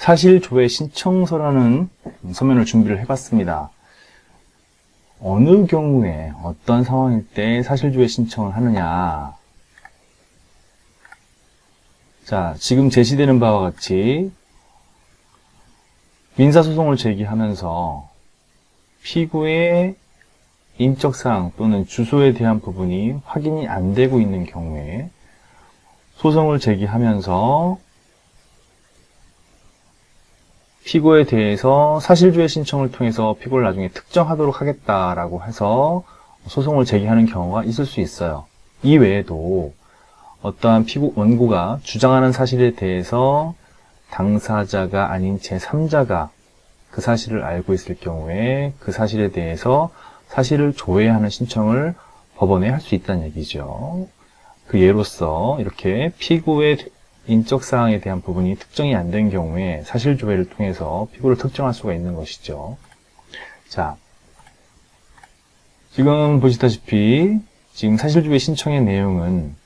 사실조회 신청서라는 서면을 준비를 해봤습니다. 어느 경우에 어떤 상황일 때 사실조회 신청을 하느냐. 자, 지금 제시되는 바와 같이 민사소송을 제기하면서 피고의 인적사항 또는 주소에 대한 부분이 확인이 안 되고 있는 경우에 소송을 제기하면서 피고에 대해서 사실조회 신청을 통해서 피고를 나중에 특정하도록 하겠다라고 해서 소송을 제기하는 경우가 있을 수 있어요. 이외에도 어떠한 피고 원고가 주장하는 사실에 대해서 당사자가 아닌 제3자가 그 사실을 알고 있을 경우에 그 사실에 대해서 사실을 조회하는 신청을 법원에 할 수 있다는 얘기죠. 그 예로서 이렇게 피고의 인적사항에 대한 부분이 특정이 안 된 경우에 사실조회를 통해서 피고를 특정할 수가 있는 것이죠. 자, 지금 보시다시피 지금 사실조회 신청의 내용은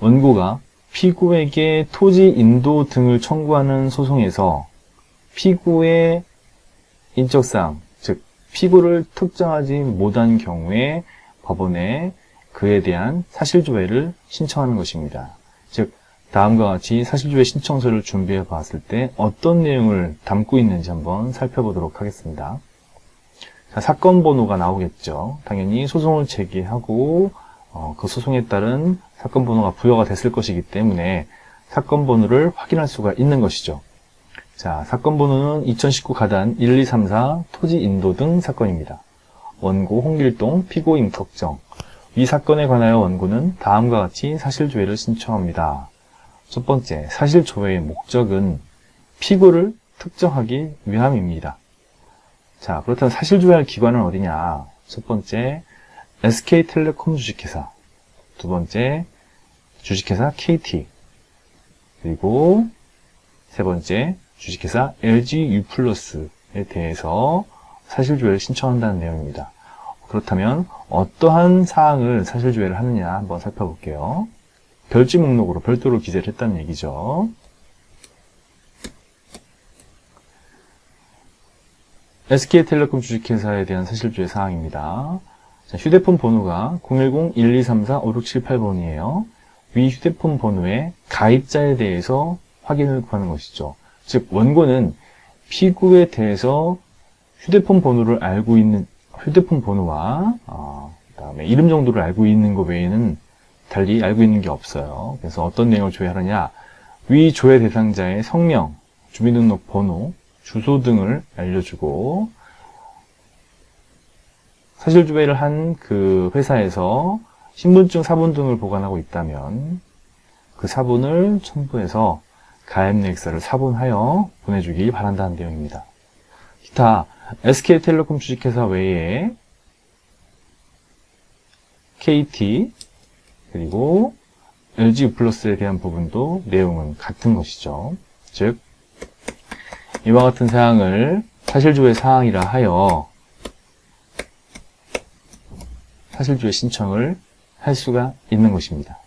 원고가 피고에게 토지 인도 등을 청구하는 소송에서 피고의 인적사항, 즉 피고를 특정하지 못한 경우에 법원에 그에 대한 사실조회를 신청하는 것입니다. 즉 다음과 같이 사실조회 신청서를 준비해 봤을 때 어떤 내용을 담고 있는지 한번 살펴보도록 하겠습니다. 자, 사건 번호가 나오겠죠. 당연히 소송을 제기하고 그 소송에 따른 사건 번호가 부여가 됐을 것이기 때문에 사건 번호를 확인할 수가 있는 것이죠. 자, 사건 번호는 2019 가단 1234 토지 인도 등 사건입니다. 원고 홍길동, 피고 임꺽정. 이 사건에 관하여 원고는 다음과 같이 사실조회를 신청합니다. 첫 번째, 사실조회의 목적은 피고를 특정하기 위함입니다. 자, 그렇다면 사실조회할 기관은 어디냐? 첫 번째, SK텔레콤 주식회사. 두 번째, 주식회사 KT. 그리고 세 번째, 주식회사 LGU+에 대해서 사실조회를 신청한다는 내용입니다. 그렇다면 어떠한 사항을 사실조회를 하느냐 한번 살펴볼게요. 별지 목록으로 별도로 기재를 했다는 얘기죠. SK텔레콤 주식회사에 대한 사실조회 사항입니다. 자, 휴대폰 번호가 010-1234-5678번이에요. 위 휴대폰 번호의 가입자에 대해서 확인을 구하는 것이죠. 즉 원고는 피고에 대해서 휴대폰 번호를 알고 있는 휴대폰 번호와 그다음에 이름 정도를 알고 있는 것 외에는 달리 알고 있는 게 없어요. 그래서 어떤 내용을 조회하느냐, 위 조회 대상자의 성명, 주민등록번호, 주소 등을 알려주고 사실조회를 한 그 회사에서 신분증 사본 등을 보관하고 있다면 그 사본을 첨부해서 가입내역서를 사본하여 보내주길 바란다는 내용입니다. 기타 SK텔레콤 주식회사 외에 KT 그리고 LGU+에 대한 부분도 내용은 같은 것이죠. 즉 이와 같은 사항을 사실조회 사항이라 하여 사실조회 신청을 할 수가 있는 것입니다.